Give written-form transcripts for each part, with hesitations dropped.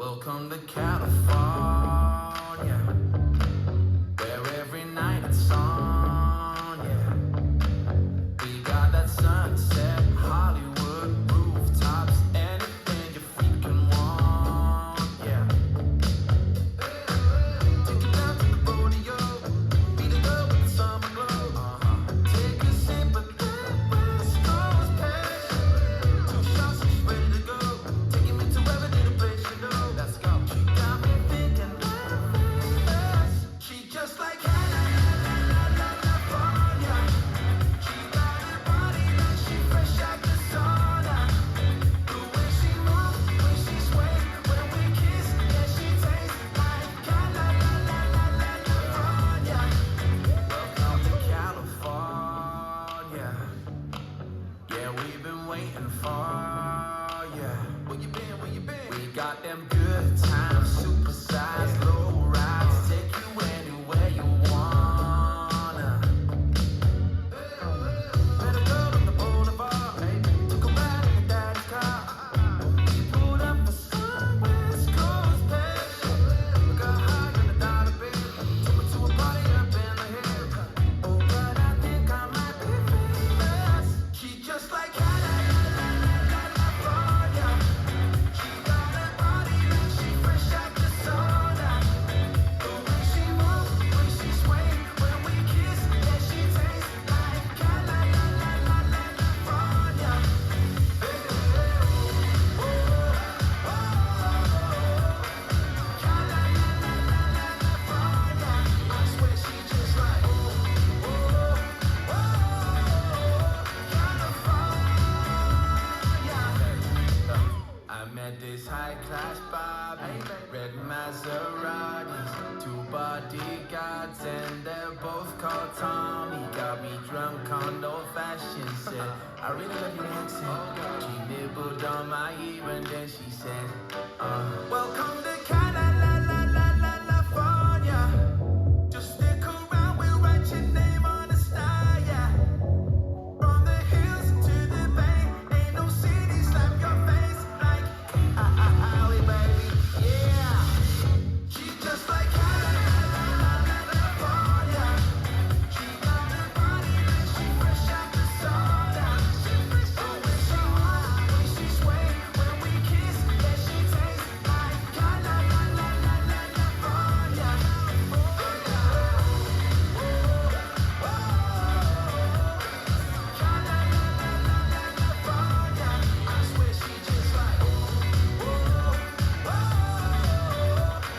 Welcome to California, where every night it's on, yeah. We got that sunset, Hollywood rooftops, anything your feet can want, yeah. Take it down to the rodeo, beat it up with the summer glow, Take a sip of that West Coast passion, 2 shots, she's ready to go, taking me to every little place you know. Let's go. She got me thinking famous. She just like California. She got a body like she fresh out the sauna. The way she move, when she sway, when we kiss, yeah she tastes like California. Welcome to California. Yeah, we've been waiting for ya. Where you been? Where you been? We got them good times, supersized low rides, take you anywhere you wanna. Met a girl on the boulevard, took a ride in her daddy's car. We pulled up for some West Coast passion. Got high on the dollar bill, took her to a party up in the hill. Oh, but I think I might be famous. She just like California. She got a body like she fresh out the sauna. The way she move, when she sway, when we kiss, yeah she tastes like California. I swear she just like California. I met this high-class Bobby, red Maseratis, 2 bodyguards, and they're both called Tommy. Got me drunk on old-fashioned, said, I really love your accent. She nibbled on my ear and then she said, welcome to California. Just stick around, we'll write your name on the star, yeah. From the hills to the bay, ain't no city slap your face like Holly, baby, yeah. She just like California. She got a body like she fresh out the sauna. The way she move, when she sway, when we kiss, yeah she tastes like California. I swear she just like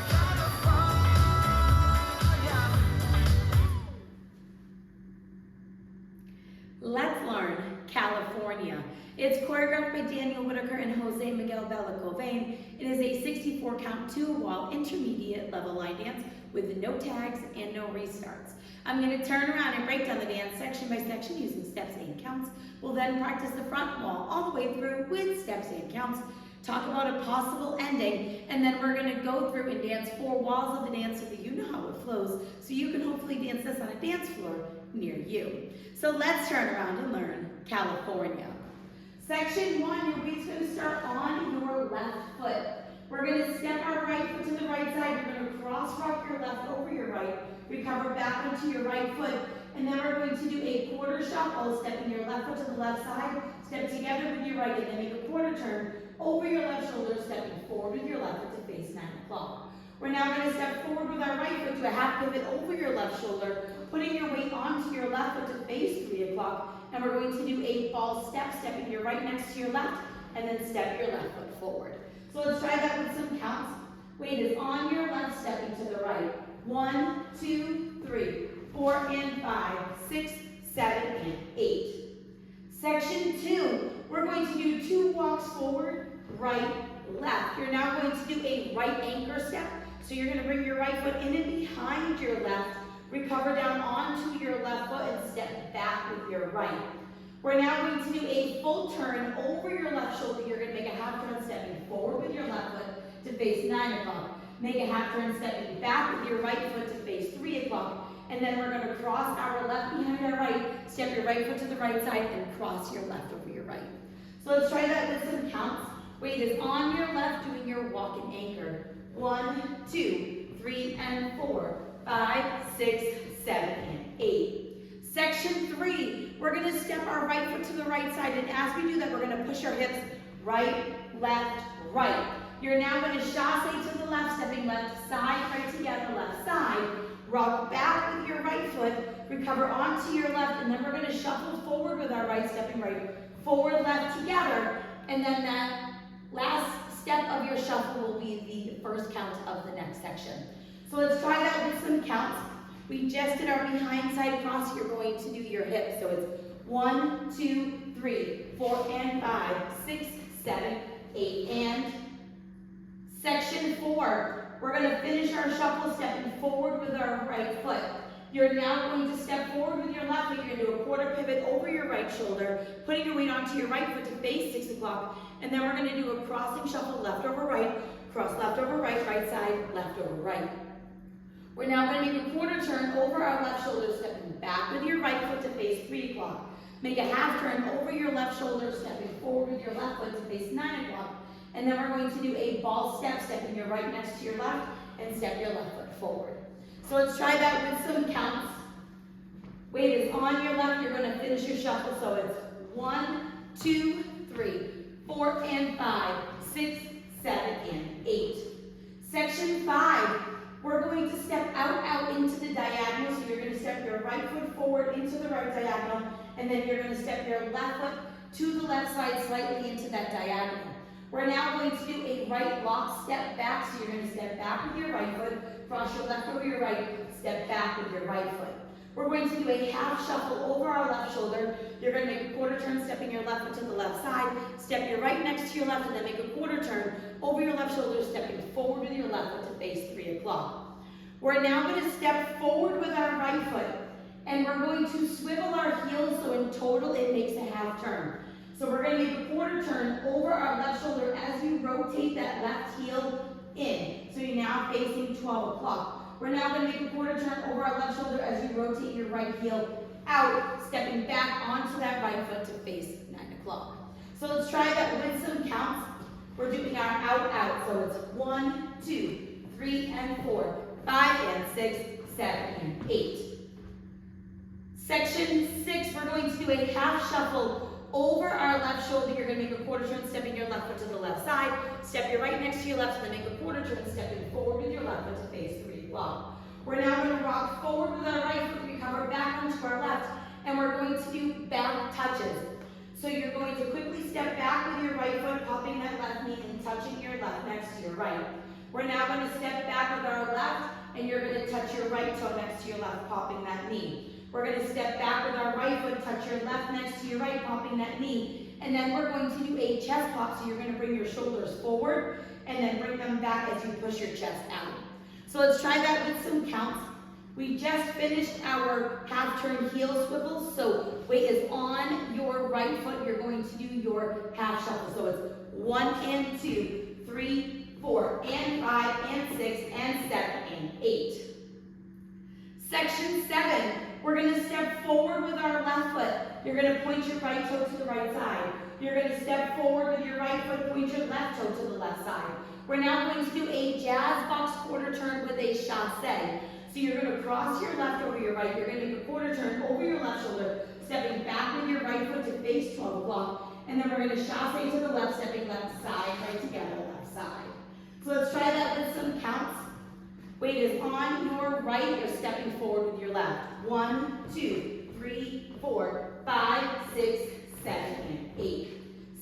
California. Let's learn California. It's choreographed by Whittaker and José Miguel Belloque. Vane. It is a 64 count 2-wall intermediate level line dance with no tags and no restarts. I'm going to turn around and break down the dance section by section using steps and counts. We'll then practice the front wall all the way through with steps and counts, talk about a possible ending, and then we're going to go through and dance 4 walls of the dance so that you know how it flows, so you can hopefully dance this on a dance floor near you. So let's turn around and learn California. Section 1, your beat's going to start on your left foot. We're going to step our right foot to the right side. You're going to cross rock your left over your right, recover back onto your right foot, and then we're going to do a quarter shuffle, stepping your left foot to the left side, step together with your right, and then make a quarter turn over your left shoulder, stepping forward with your left foot to face 9 o'clock. We're now going to step forward with our right foot to a half pivot over your left shoulder, putting your weight onto your left foot to face 3 o'clock, and we're going to do a false step, stepping your right next to your left, and then step your left foot forward. So let's try that with some counts. Weight is on your left, stepping to the right. 1, 2, 3, 4, and 5, 6, 7, and 8. Section 2, we're going to do 2 walks forward, right, left. You're now going to do a right anchor step. So you're going to bring your right foot in and behind your left, recover down onto your left foot, and step back with your right. We're now going to do a full turn over your left shoulder. You're going to make a half turn stepping forward with your left foot to face 9 o'clock. Make a half turn stepping back with your right foot to face 3 o'clock. And then we're going to cross our left behind our right, step your right foot to the right side, and cross your left over your right. So let's try that with some counts. Weight is on your left, doing your walk and anchor. 1, 2, 3, and 4, 5, 6, 7, and 8. Section 3, we're going to step our right foot to the right side, and as we do that, we're going to push our hips right, left, right. You're now going to chasse to the left, stepping left side, right together, left side. Rock back with your right foot, recover onto your left, and then we're going to shuffle forward with our right, stepping right, forward, left, together, and then that last step of your shuffle will be the first count of the next section. So let's try that with some counts. We just did our behind side cross. You're going to do your hips. So it's 1, 2, 3, 4, and 5, 6, 7, 8, and section 4. We're going to finish our shuffle stepping forward with our right foot. You're now going to step forward with your left foot. You're going to do a quarter pivot over your right shoulder, putting your weight onto your right foot to face 6 o'clock, and then we're going to do a crossing shuffle left over right, cross left over right, right side, left over right. We're now going to make a quarter turn over our left shoulder, stepping back with your right foot to face 3 o'clock. Make a half turn over your left shoulder, stepping forward with your left foot to face 9 o'clock. And then we're going to do a ball step, stepping your right next to your left, and step your left foot forward. So let's try that with some counts. Weight is on your left. You're going to finish your shuffle. So it's 1, 2, 3, 4, and 5, 6, 7, and 8. Section 5. We're going to step out into the diagonal. So you're going to step your right foot forward into the right diagonal, and then you're going to step your left foot to the left side slightly into that diagonal. We're now going to do a right lock step back. So you're going to step back with your right foot, cross your left over your right, step back with your right foot. We're going to do a half shuffle over our left shoulder. You're going to make a quarter turn, stepping your left foot to the left side, step your right next to your left, and then make a quarter turn over your left shoulder, stepping forward with your left foot to face 3 o'clock. We're now going to step forward with our right foot, and we're going to swivel our heels, so in total it makes a half turn. So we're going to make a quarter turn over our left shoulder as you rotate that left heel in. So you're now facing 12 o'clock. We're now going to make a quarter turn over our left shoulder as you rotate your right heel out, stepping back onto that right foot to face 9 o'clock. So let's try that with some counts. We're doing our out. So it's 1, 2, 3, and 4, 5, and 6, 7, and 8. Section 6, we're going to do a half shuffle over our left shoulder. You're going to make a quarter turn, stepping your left foot to the left side. Step your right next to your left, and then make a quarter turn, stepping forward with your left foot to face 3 o'clock. We're now going to rock forward with our right foot, recover back onto our left, and we're going to do back touches. So you're going to quickly step back with your right foot, popping that left knee and touching your left next to your right. We're now going to step back with our left, and you're going to touch your right toe next to your left, popping that knee. We're going to step back with our right foot, touch your left next to your right, popping that knee. And then we're going to do a chest pop, so you're going to bring your shoulders forward, and then bring them back as you push your chest out. So let's try that with some counts. We just finished our half turn heel swivels, so weight is on your right foot. You're going to do your half shuffle. So it's 1 and 2, 3, 4, and 5, and 6, and 7, and 8. Section 7, we're going to step forward with our left foot. You're going to point your right toe to the right side. You're going to step forward with your right foot, point your left toe to the left side. We're now going to do a jazz box quarter turn with a chasse. So you're going to cross your left over your right. You're going to make a quarter turn over your left shoulder, stepping back with your right foot to face 12 o'clock. And then we're going to chasse to the left, stepping left side, right together, left side. So let's try that with some counts. Weight is on your right. You're stepping forward with your left. 1, 2, 3, 4, 5, 6, 7, and 8.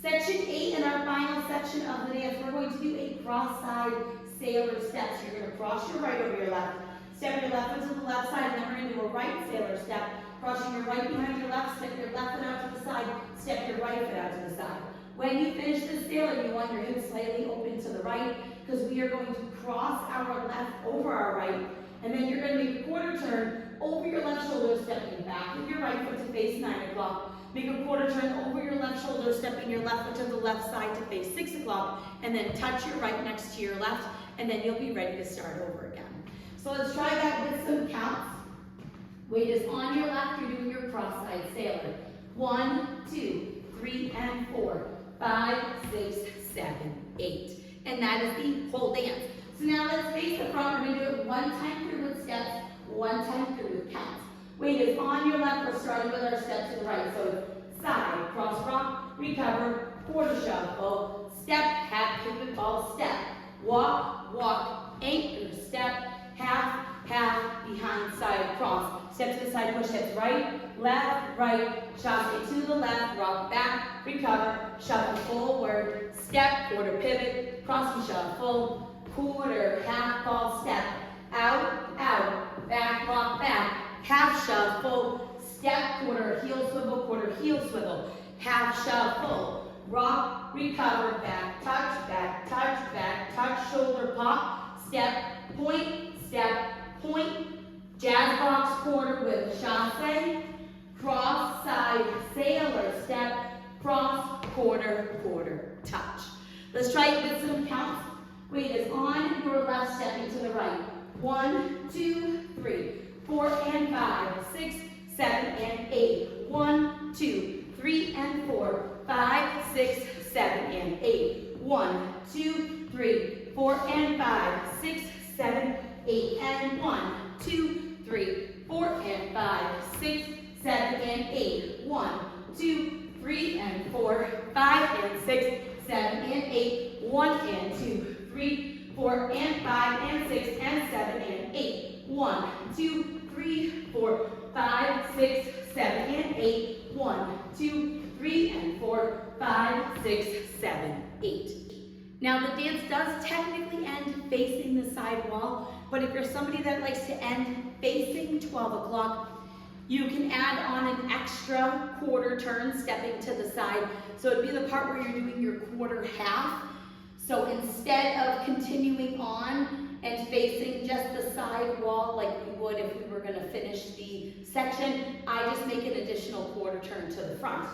Section 8, in our final section of the dance, we're going to do a cross-side sailor step. So you're going to cross your right over your left, step your left foot to the left side, and then we're going to do a right sailor step, crossing your right behind your left, step your left foot out to the side, step your right foot out to the side. When you finish this sailor, you want your hips slightly open to the right, because we are going to cross our left over our right, and then you're going to make a quarter turn over your left shoulder, stepping back with your right foot to face 9 o'clock. Make a quarter turn over your left shoulder, stepping your left foot to the left side to face 6 o'clock, and then touch your right next to your left, and then you'll be ready to start over again. So let's try that with some counts. Weight is on your left. You're doing your cross-side sailor. 1, 2, 3, and 4, 5, 6, 7, 8. And that is the whole dance. So now let's face the front. We're going to do it one time through with steps, one time through with counts. Weight is on your left. We're starting with our step to the right. So side, cross rock, recover, quarter shuffle, step, half pivot ball, step, walk, walk, anchor, step, half, half, behind, side, cross. Step to the side, push hips right, left, right, shuffle to the left, rock back, recover, shuffle forward, step, quarter pivot, cross and shuffle, quarter, half ball, step, out, out, back, lock back, half shuffle, step, quarter, heel swivel, half shuffle, rock, recover, back, touch, shoulder pop, step, point, jazz box quarter with chasse, cross, side, sailor, step, cross, quarter, touch. Let's try it with some counts. Weight is on your left, stepping to the right. 1, 2, 3, 4 and 5, 6, 7 and 8. 1, 2, 3 and 4, 5, 6, 7 and 8. 1, 2, 3, 4 and 5, 6, 7, 8 and 1, 2, 3, 4 and 5, 6, 7 and 8. 1, 2, 3 and 4, 5 and 6, 7 and 8. 1 and 2, 3, 4 and 5 and 6 and 7 and 8. 1, 2, 3, 4, 5, 6, 7 and 8. 1, 2, 3 and 4, 5, 6, 7, 8. Now the dance does technically end facing the side wall, but if you're somebody that likes to end facing 12 o'clock, you can add on an extra quarter turn stepping to the side. So it'd be the part where you're doing your quarter half. So instead of continuing on and facing just the side wall like we would if we were going to finish the section, I just make an additional quarter turn to the front.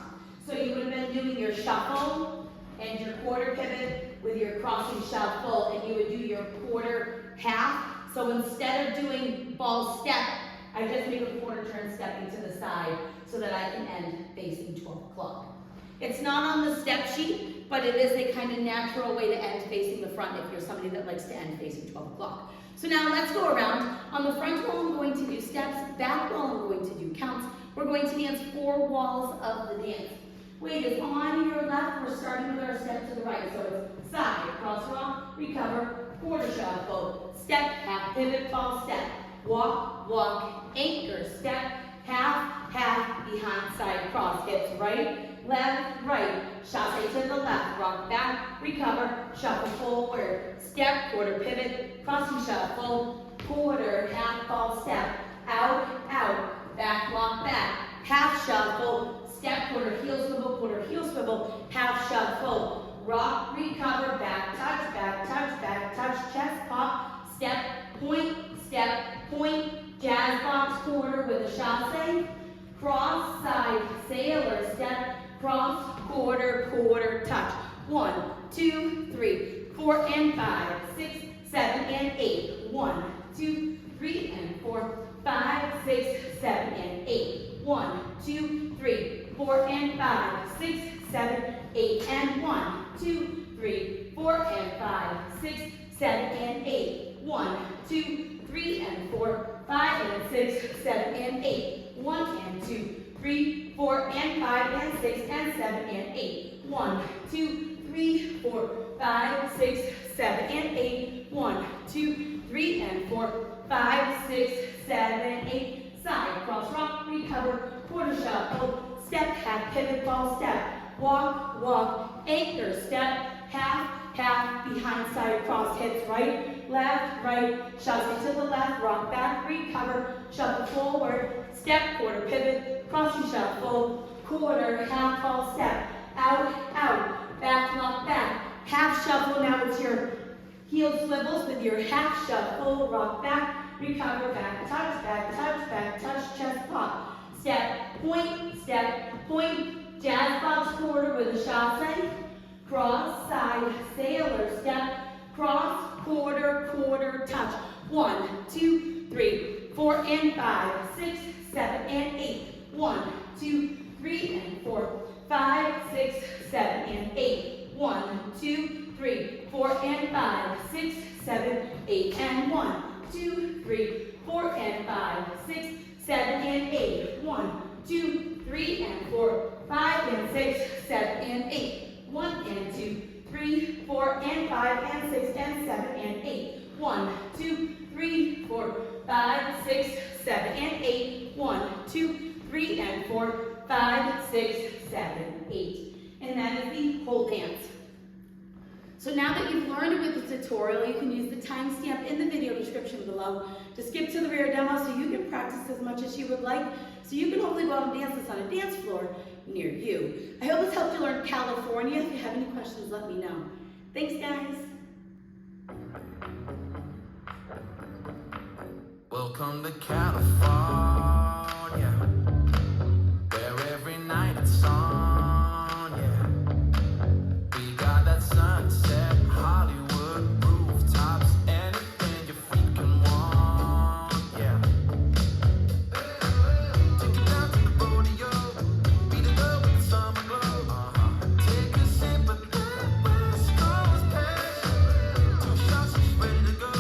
So you would have been doing your shuffle and your quarter pivot with your crossing shuffle, and you would do your quarter half. So instead of doing ball step, I just make a quarter turn stepping to the side so that I can end facing 12 o'clock. It's not on the step sheet, but it is a kind of natural way to end facing the front if you're somebody that likes to end facing 12 o'clock. So now let's go around. On the front wall, I'm going to do steps. Back wall, I'm going to do counts. We're going to dance 4 walls of the dance. Weight is on your left. We're starting with our step to the right. So it's side, cross rock, recover, quarter shuffle, step, half pivot, ball, step, walk, walk, anchor, step, half, half, behind, side, cross, hips right, left, right, chasse to the left, rock back, recover, shuffle forward, step, quarter pivot, crossing shuffle, quarter, half ball, step, out, out, back, lock back, half shuffle, step, quarter, heel swivel, half shuffle, rock, recover, back, touch, chest pop, step, point, jazz box quarter with a chasse, cross, side, sailor, step, cross, quarter, touch. 1, 2, 3, 4 and 5, 6, 7 and 8. 1, 2, 3 and 4, 5, 6, 7 and 8. 1, 2, 3, 4 and 5, 6, 7, 8 and 1, 2, 3, 4 and 5, 6, 7 and 8. 1, 2, 3 and 4, 5 and 6, 7 and 8. 1 and 2, 3, 4 and 5 and 6 and 7 and 8. 1, 2, 3, 4, 5, 6, 7 and 8. 1, 2, 3 and 4, 5, 6, 7 and 8. Side, cross rock, recover, quarter shuffle, step, half pivot ball, step, walk, walk, anchor, step, half, behind, side, cross, hips right, left, right, chasse to the left, rock back, recover, shuffle forward, step, quarter pivot, crossing shuffle, quarter, half ball, step, out, back, lock back, half shuffle. Now it's your heel swivels with your half shuffle, rock back, recover, back, touch, chest pop, step, point, jazz box quarter with a chasse, cross, side, sailor, step, cross, quarter, touch. 1, 2, 3, 4 and 5, 6, 7 and 8. 1, 2, 3 and 4, 5, 6, 7 and 8. 1, 2, 6, 7, 8, and 1, 2, 3, 4, and 5, 6, 7, and 8, 1, 2, 3, and 4, 5, and 6, 7, and 8, 1, and 2, 3, 4, and 5, and 6, and 7, and 8, 1, 2, 3, 4, 5, 6, 7, and 8, 1, 2, 3, and 4, 5, 6, 7, 8. And that is the whole dance. So now that you've learned with the tutorial, you can use the timestamp in the video description below to skip to the rear demo so you can practice as much as you would like, so you can hopefully go out and dance this on a dance floor near you. I hope this helped you learn California. If you have any questions, let me know. Thanks, guys. Welcome to California, where every night it's on, yeah. We got that sunset, Hollywood rooftops, anything your feet can want, yeah. Take it down to the rodeo, beat it up with the summer glow, Take a sip of that West Coast passion, 2 shots, she's ready to go,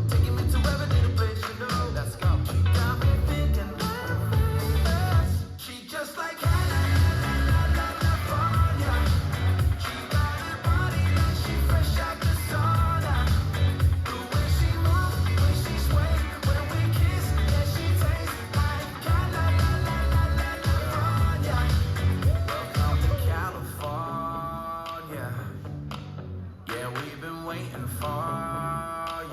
taking me to every little place you know. Let's go. She got me thinking fast. She just like California. She got a body like she fresh out the sauna. The way she moves, the way she sway, when we kiss, yeah, she tastes like California. Welcome to California. Yeah, we've been waiting for,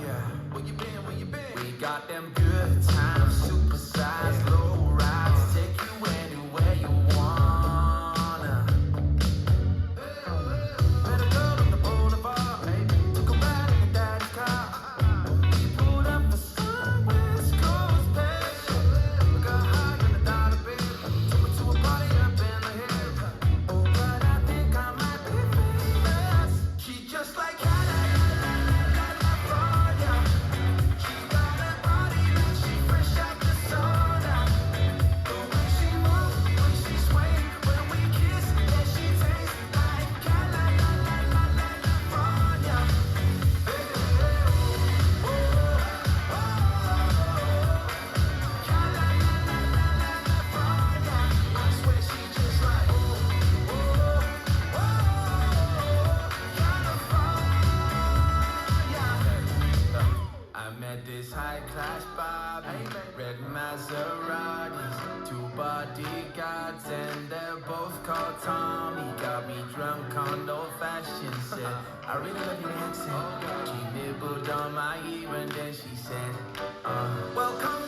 yeah. Where you been, where you been? We got them good times, supersized low rides, take you anywhere you wanna. Met a girl on the boulevard, took a ride in your daddy's car. We pulled up for some West Coast passion. We got high on the dollar bill, took me to a party up in the hill. Oh, but I think I might be famous. She just like California. She got a body like she fresh out the sauna. The way she moves, the way she sway, when we kiss, yeah, she tastes like California. I swear she just like California. I met this high-class Bob, red Maseratis, 2 bodyguards, and they're both called Tom. He got me drunk on old-fashioned, said, I really love your accent. She nibbled on my ear and then she said, welcome